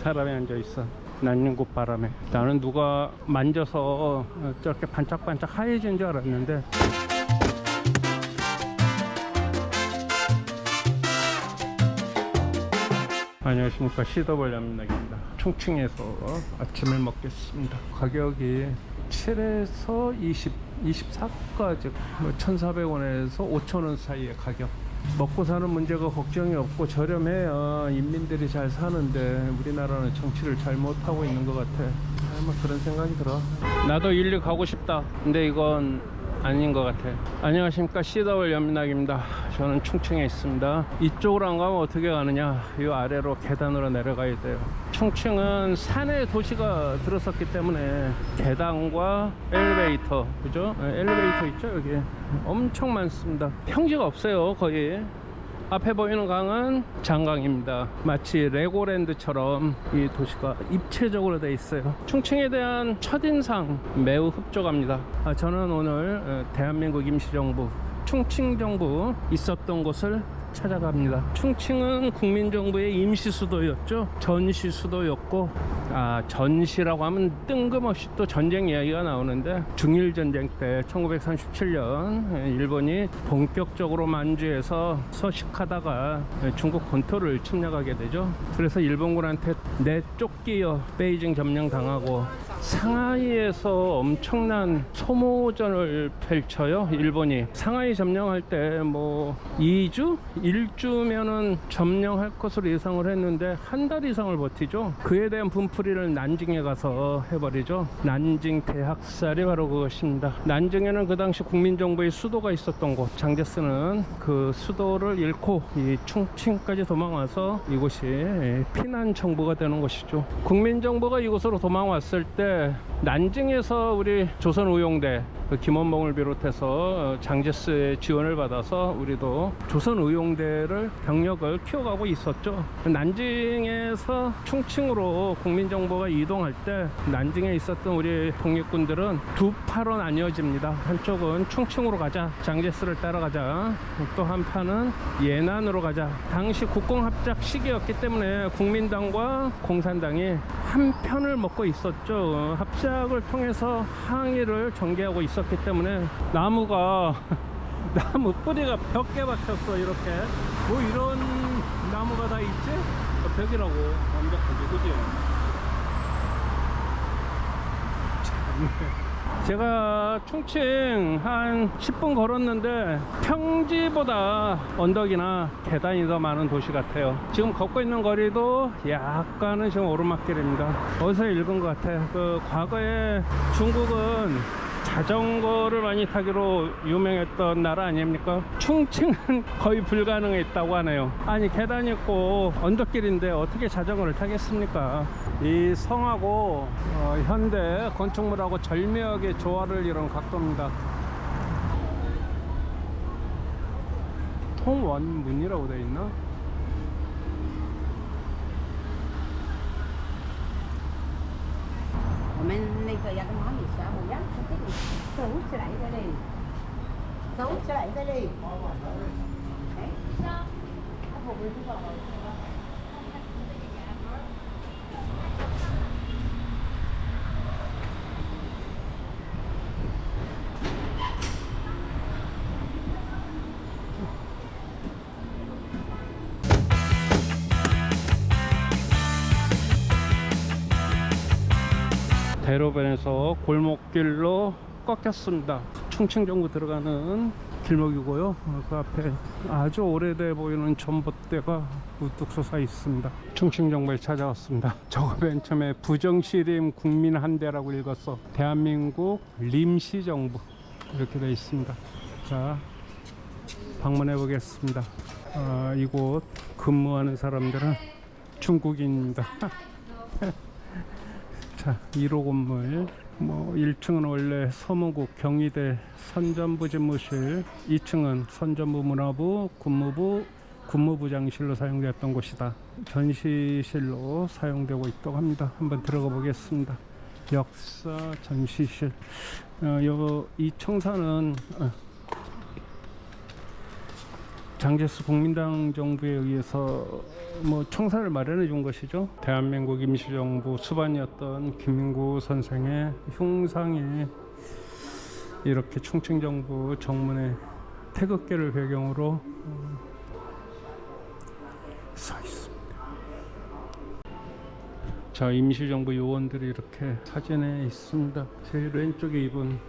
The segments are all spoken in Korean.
사람이 앉아있어. 난닝굿 바람에. 나는 누가 만져서 저렇게 반짝반짝 하얘진 줄 알았는데 안녕하십니까, CW 연민학입니다. 충칭에서 아침을 먹겠습니다. 가격이 7에서 24까지 1,400원에서 5,000원 사이의 가격. 먹고 사는 문제가 걱정이 없고 저렴해야 인민들이 잘 사는데 우리나라는 정치를 잘 못하고 있는 것 같아. 뭐 그런 생각이 들어. 나도 일리 가고 싶다. 근데 이건 아닌 것 같아. 안녕하십니까, CW 연민학입니다. 저는 충칭에 있습니다. 이쪽으로 안 가면 어떻게 가느냐, 이 아래로 계단으로 내려가야 돼요. 충칭은 산에 도시가 들어섰기 때문에 계단과 엘리베이터, 그죠? 엘리베이터 있죠, 여기 엄청 많습니다. 평지가 없어요. 거의 앞에 보이는 강은 장강입니다. 마치 레고랜드처럼 이 도시가 입체적으로 돼 있어요. 충칭에 대한 첫인상 매우 흡족합니다. 저는 오늘 대한민국 임시정부 충칭정부 있었던 곳을 찾아갑니다. 충칭은 국민정부의 임시수도였죠. 전시수도였고, 전시라고 하면 뜬금없이 또 전쟁 이야기가 나오는데, 중일전쟁 때 1937년 일본이 본격적으로 만주에서 서식하다가 중국 본토를 침략하게 되죠. 그래서 일본군한테 내쫓기어 베이징 점령당하고 상하이에서 엄청난 소모전을 펼쳐요. 일본이 상하이 점령할 때 뭐 2주? 1주면은 점령할 것으로 예상을 했는데 한 달 이상을 버티죠. 그에 대한 분풀이를 난징에 가서 해버리죠. 난징 대학살이 바로 그것입니다. 난징에는 그 당시 국민정부의 수도가 있었던 곳, 장제스는 그 수도를 잃고 이 충칭까지 도망와서 이곳이 피난정부가 되는 것이죠. 국민정부가 이곳으로 도망왔을 때 난징에서 우리 조선의용대 김원봉을 비롯해서 장제스의 지원을 받아서 우리도 조선의용대를 병력을 키워가고 있었죠. 난징에서 충칭으로 국민정부가 이동할 때 난징에 있었던 우리 독립군들은 두 파로 나뉘어집니다. 한쪽은 충칭으로 가자, 장제스를 따라가자. 또 한 판은 예난으로 가자. 당시 국공합작 시기였기 때문에 국민당과 공산당이 한 편을 먹고 있었죠. 합작을 통해서 항의를 전개하고 있었기 때문에 나무가 나무 뿌리가 벽에 박혔어. 이렇게 뭐 이런 나무가 다 있지? 벽이라고 완벽하게, 그지? 제가 충칭 한 10분 걸었는데 평지보다 언덕이나 계단이 더 많은 도시 같아요. 지금 걷고 있는 거리도 약간은 지금 오르막길입니다. 어디서 읽은 것 같아. 과거에 중국은 자전거를 많이 타기로 유명했던 나라 아닙니까? 충칭은 거의 불가능했다고 하네요. 아니, 계단이 있고 언덕길인데 어떻게 자전거를 타겠습니까? 이 성하고 현대 건축물하고 절묘하게 조화를 이룬 각도입니다. 통원문이라고 되어 있나? Mình đi thời gian cái món gì sao mà dám cái gì xấu sẽ đẩy ra đi, xấu sẽ đẩy ra đi. Đấy, sao? Không phục đi vào. 대로변에서 골목길로 꺾였습니다. 충칭정부 들어가는 길목이고요. 그 앞에 아주 오래돼 보이는 전봇대가 우뚝 솟아 있습니다. 충칭정부에 찾아왔습니다. 저거 맨 처음에 부정시림 국민한대라고 읽었어. 대한민국 림시정부 이렇게 되어 있습니다. 자, 방문해 보겠습니다. 이곳 근무하는 사람들은 중국인입니다. 자, 1호 건물, 1층은 원래 서무국 경희대 선전부 집무실, 2층은 선전부 문화부, 군무부장실로 사용되었던 곳이다. 전시실로 사용되고 있다고 합니다. 한번 들어가 보겠습니다. 역사 전시실. 이 청사는 장제스 국민당 정부에 의해서 뭐 청사를 마련해 준 것이죠. 대한민국 임시정부 수반이었던 김민구 선생의 흉상이 이렇게 충칭정부 정문에 태극기를 배경으로 서 있습니다. 자, 임시정부 요원들이 이렇게 사진에 있습니다. 제일 왼쪽에 이분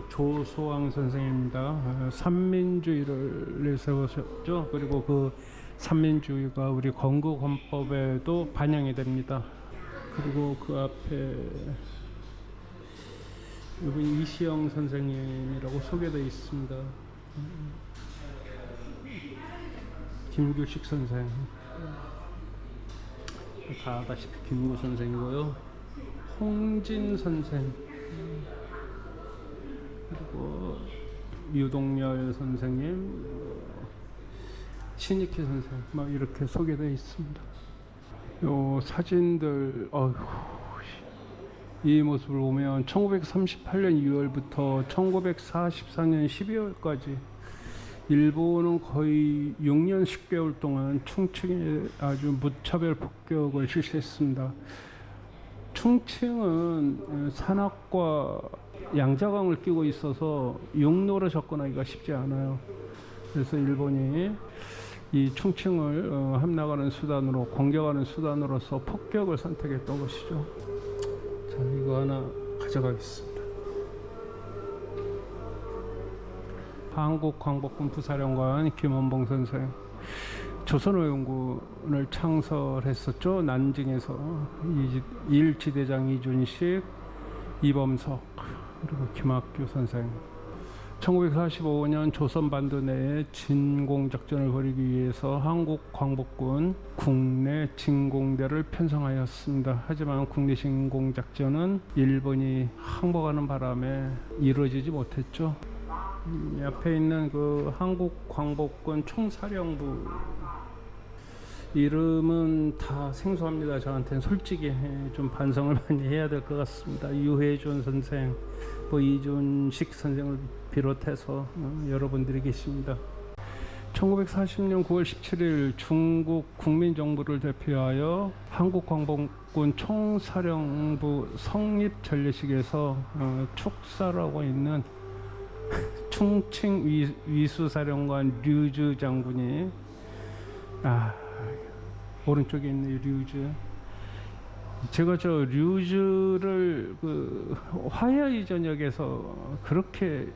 조소왕 선생입니다. 삼민주의를 내세우셨죠. 그리고 그 삼민주의가 우리 건국헌법에도 반영이 됩니다. 그리고 그 앞에 이분 이시영 선생님이라고 소개되어 있습니다. 김규식 선생, 다 아다시피 김구 선생이고요. 홍진 선생, 그리고 유동열 선생님, 신익희 선생, 막 이렇게 소개되어 있습니다. 요 사진들, 이 모습을 보면 1938년 2월부터 1944년 12월까지 일본은 거의 6년 10개월 동안 충칭에 아주 무차별 폭격을 실시했습니다. 충칭은 산악과 양자강을 끼고 있어서 육로로 접근하기가 쉽지 않아요. 그래서 일본이 이 충칭을 함락하는 수단으로, 공격하는 수단으로서 폭격을 선택했던 것이죠. 자, 이거 하나 가져가겠습니다. 한국광복군 부사령관 김원봉 선생, 조선어연군을 창설했었죠. 난징에서 일지대장 이준식, 이범석, 그리고 김학규 선생. 1945년 조선반도 내에 진공작전을 벌이기 위해서 한국광복군 국내 진공대를 편성하였습니다. 하지만 국내 진공작전은 일본이 항복하는 바람에 이루어지지 못했죠. 옆에 있는 그 한국광복군 총사령부 이름은 다 생소합니다. 저한테는 솔직히 좀 반성을 많이 해야 될 것 같습니다. 유해준 선생, 뭐 이준식 선생을 비롯해서 여러분들이 계십니다. 1940년 9월 17일 중국 국민정부를 대표하여 한국광복군 총사령부 성립 전례식에서 축사라고 있는 충칭 위수사령관 류즈 장군이, 오른쪽에 있는 류즈, 제가 저 류즈를 그 화야이 전역에서 그렇게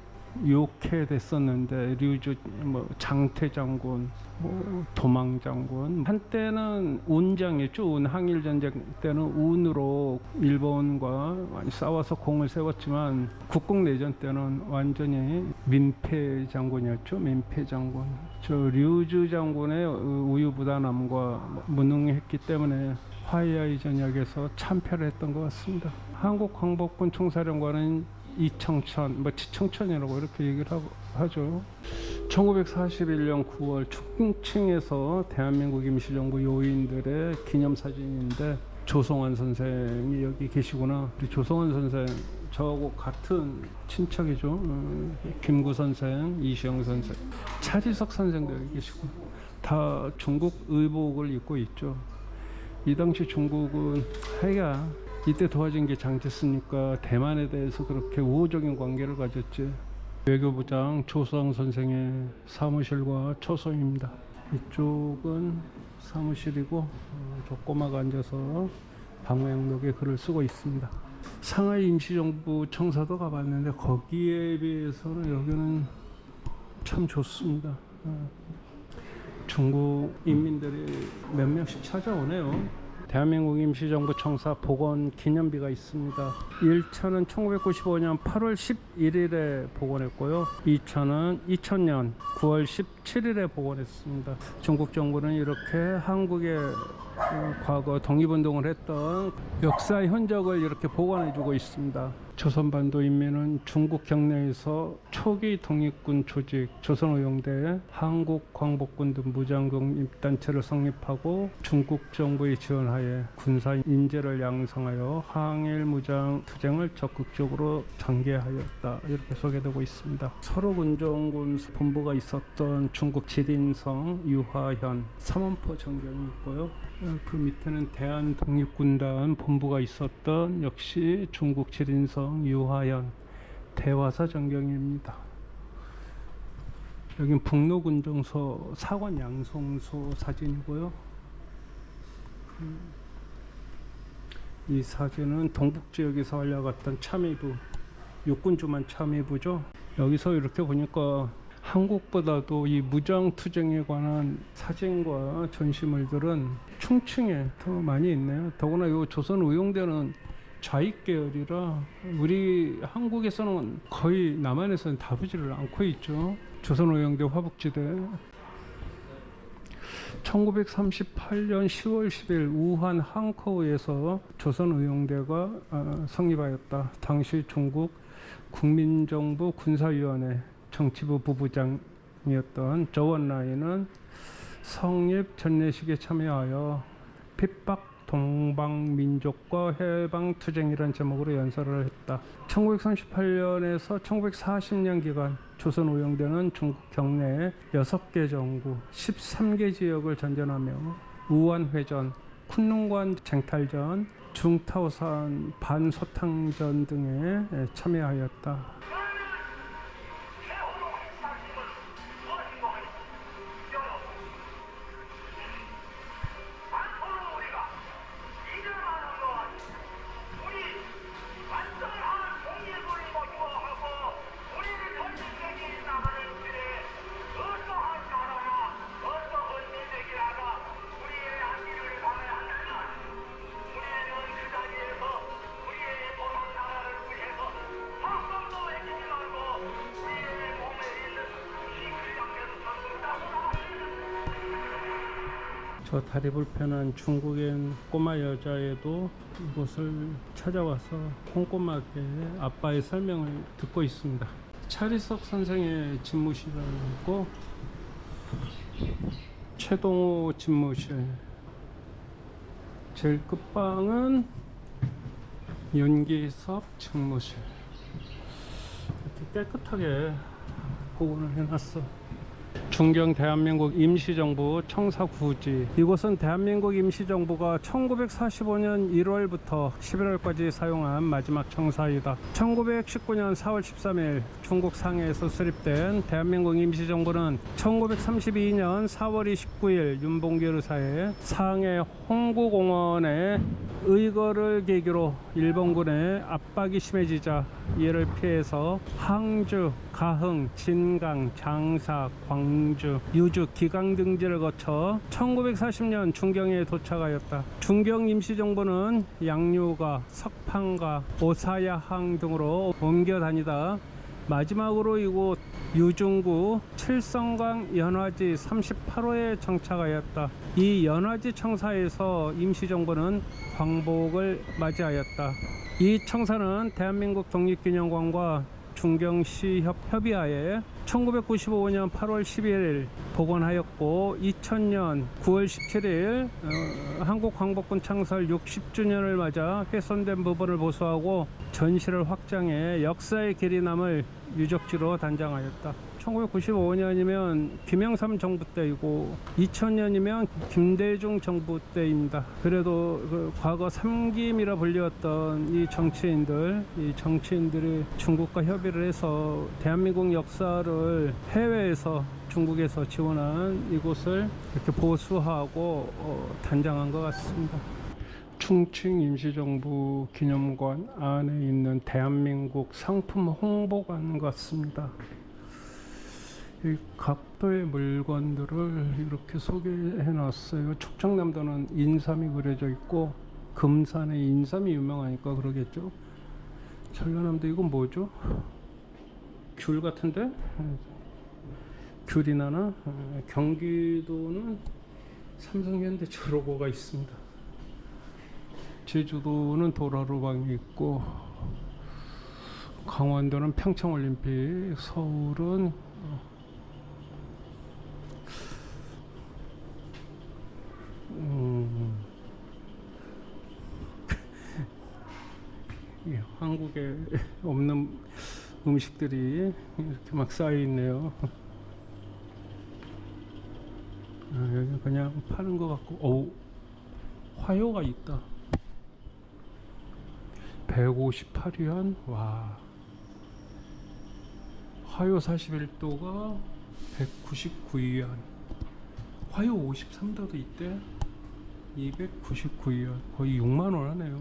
욕해 됐었는데, 류즈 뭐 장태 장군, 뭐 도망 장군, 한때는 운장이었죠. 운, 한일 전쟁 때는 운으로 일본과 많이 싸워서 공을 세웠지만 국共내전 때는 완전히 민폐 장군이었죠. 민폐 장군. 저 류즈 장군의 우유부단함과 무능했기 때문에 화이아이 전역에서 참패를 했던 것 같습니다. 한국광복군 총사령관은 이청천, 지청천이라고 이렇게 얘기를 하죠. 1941년 9월 충칭에서 대한민국 임시정부 요인들의 기념사진인데, 조성환 선생이 여기 계시구나. 우리 조성환 선생, 저하고 같은 친척이죠. 김구 선생, 이시영 선생, 차지석 선생도 여기 계시고, 다 중국 의복을 입고 있죠. 이 당시 중국은 하여가 이때 도와준 게 장제스니까 대만에 대해서 그렇게 우호적인 관계를 가졌지. 외교부장 조수왕 선생의 사무실과 초소입니다. 이쪽은 사무실이고, 저 꼬마가 앉아서 방명록에 글을 쓰고 있습니다. 상하이 임시정부 청사도 가봤는데 거기에 비해서는 여기는 참 좋습니다. 중국 인민들이 몇 명씩 찾아오네요. 대한민국 임시정부 청사 복원 기념비가 있습니다. 1차는 1995년 8월 11일에 복원했고요. 2차는 2000년 9월 17일에 복원했습니다. 중국 정부는 이렇게 한국의 과거 독립운동을 했던 역사의 흔적을 이렇게 복원해주고 있습니다. 조선반도 인민은 중국 경내에서 초기 독립군 조직 조선의용대, 한국광복군 등 무장독립단체를 성립하고 중국 정부의 지원하에 군사 인재를 양성하여 항일 무장 투쟁을 적극적으로 전개하였다. 이렇게 소개되고 있습니다. 서로군정군 본부가 있었던 중국 지린성 유화현 삼원포 전경이 있고요. 그 밑에는 대한독립군단 본부가 있었던 역시 중국 지린성 유화현 대화사 전경입니다. 여긴 북로군정소 사관 양성소 사진이고요. 이 사진은 동북지역에서 알려갔던 참의부, 육군주만 참의부죠. 여기서 이렇게 보니까 한국보다도 이 무장투쟁에 관한 사진과 전시물들은 충칭에 더 많이 있네요. 더구나 이 조선의용대는 좌익 계열이라 우리 한국에서는 거의 남한에서는 다루지를 않고 있죠. 조선의용대 화북지대 1938년 10월 10일 우한 항커우에서 조선의용대가 성립하였다. 당시 중국 국민정부 군사위원회 정치부 부부장이었던 저원라이는 성립 전례식에 참여하여 핍박 동방민족과 해방투쟁이라는 제목으로 연설을 했다. 1938년에서 1940년 기간 조선의용대는 중국 경내에 6개 정부 13개 지역을 전전하며 우한회전, 쿤룽관 쟁탈전, 중타오산 반소탕전 등에 참여하였다. 저 다리 불편한 중국인 꼬마 여자애도 이곳을 찾아와서 꼼꼼하게 아빠의 설명을 듣고 있습니다. 차리석 선생의 집무실이라고 있고 최동호 집무실, 제일 끝방은 윤기섭 집무실. 이렇게 깨끗하게 복원을 해놨어. 중경 대한민국 임시정부 청사구지. 이곳은 대한민국 임시정부가 1945년 1월부터 11월까지 사용한 마지막 청사이다. 1919년 4월 13일 중국 상해에서 수립된 대한민국 임시정부는 1932년 4월 29일 윤봉길 의사의 상해 홍구공원에 의거를 계기로 일본군의 압박이 심해지자 이를 피해서 항주, 가흥, 진강, 장사, 광주, 유주, 기강 등지를 거쳐 1940년 중경에 도착하였다. 중경 임시정부는 양류가, 석판가, 오사야항 등으로 옮겨 다니다 마지막으로 이곳 유중구 칠성강 연화지 38호에 정착하였다. 이 연화지 청사에서 임시정부는 광복을 맞이하였다. 이 청사는 대한민국 독립기념관과 중경시 협의하에 1995년 8월 11일 복원하였고 2000년 9월 17일 한국광복군 창설 60주년을 맞아 훼손된 부분을 보수하고 전시를 확장해 역사의 길이 남을 유적지로 단장하였다. 1995년이면 김영삼 정부 때이고 2000년이면 김대중 정부 때입니다. 그래도 그 과거 삼김이라 불렸던 이 정치인들이 중국과 협의를 해서 대한민국 역사를 해외에서 중국에서 지원한 이곳을 이렇게 보수하고 단장한 것 같습니다. 충칭 임시정부 기념관 안에 있는 대한민국 상품 홍보관 같습니다. 이 각도의 물건들을 이렇게 소개해 놨어요. 축청남도는 인삼이 그려져 있고 금산에 인삼이 유명하니까 그러겠죠. 전라남도 이건 뭐죠? 귤 같은데? 귤이 나나? 경기도는 삼성현대차 로고가 있습니다. 제주도는 도라로방이 있고 강원도는 평창올림픽, 서울은 예, 한국에 없는 음식들이 이렇게 막 쌓여 있네요. 여기 그냥 파는 것 같고, 오, 화요가 있다. 158위안. 와, 화요 41도가 199위안. 화요 53도도 있대. 299위안. 거의 6만원 하네요.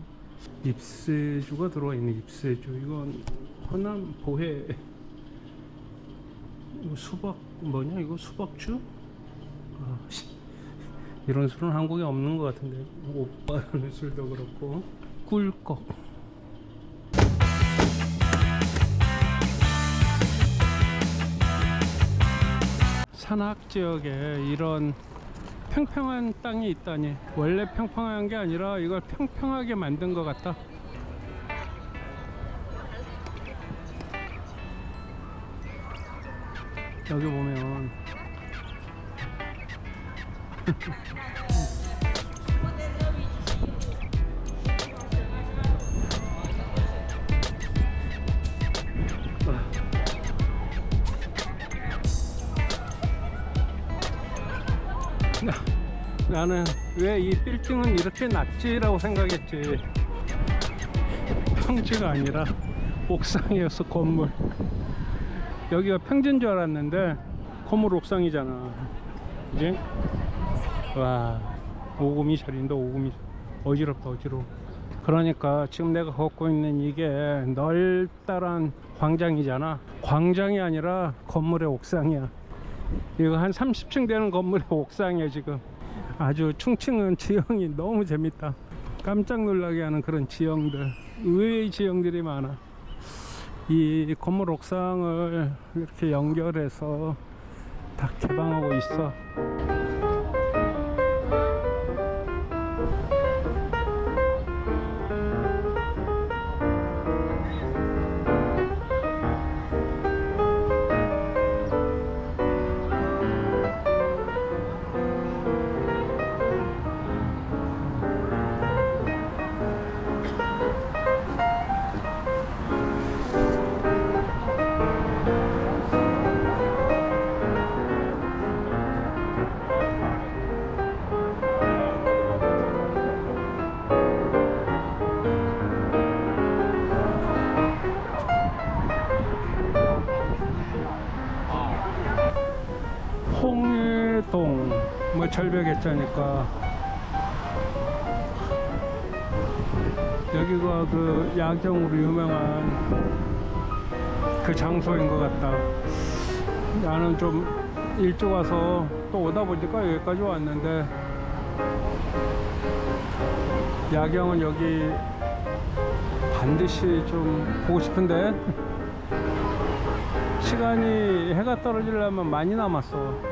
잎새주가 들어와 있네. 잎새주. 이건 호남 보해. 이거 수박 뭐냐? 이거 수박주? 이런 술은 한국에 없는 것 같은데. 오빠라는 술도 그렇고. 꿀꺽. 산악 지역에 이런 평평한 땅이 있다니. 원래 평평한 게 아니라 이걸 평평하게 만든 것 같다. 여기 보면 나는 왜 이 빌딩은 이렇게 낮지라고 생각했지. 평지가 아니라 옥상이었어. 건물. 여기가 평지인 줄 알았는데 건물 옥상이잖아. 그지? 와, 오금이 저린다. 오금이 어지럽다. 어지러워. 그러니까 지금 내가 걷고 있는 이게 넓다란 광장이잖아. 광장이 아니라 건물의 옥상이야. 이거 한 30층 되는 건물의 옥상이야 지금. 아주 충칭은 지형이 너무 재밌다. 깜짝 놀라게 하는 그런 지형들, 의외의 지형들이 많아. 이 건물 옥상을 이렇게 연결해서 다 개방하고 있어. 홍해동 뭐 절벽했자니까 여기가 그 야경으로 유명한 그 장소인 것 같다. 나는 좀 일찍 와서 또 오다 보니까 여기까지 왔는데 야경은 여기 반드시 좀 보고 싶은데 시간이 해가 떨어지려면 많이 남았어.